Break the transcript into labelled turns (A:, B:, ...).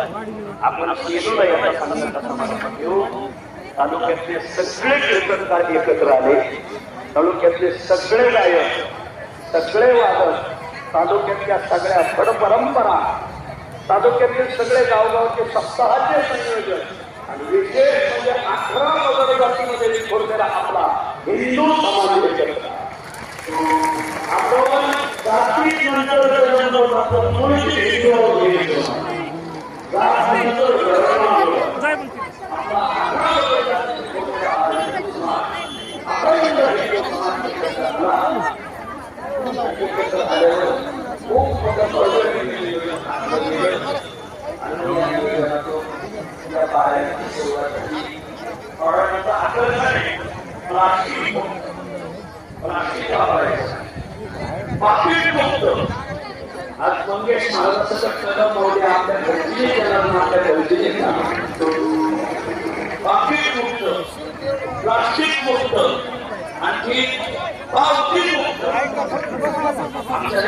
A: आपण केलेला याचा संघटना समारंभ घेऊ. तालुक्यातले सगळे कीर्तनकार एकत्र आले, तालुक्यातले सगळे गायक, सगळे वादक, तालुक्यातल्या सगळ्या फड परंपरा, तालुक्यातील सगळे गावगावचे सप्ताहाचे संयोजन आणि विशेष म्हणजे 18 वगैरे जातीमध्ये विखुरलेला आपला हिंदू समाज एकत्र. आपण जाती नंतर आज मंगेश महाराजांचं कदम पाहूया. आपल्या घरची केला, आपल्या घरची पाकिट मुक्त, प्लास्टिक मुक्त, आणखी पावती मुक्त. आमच्या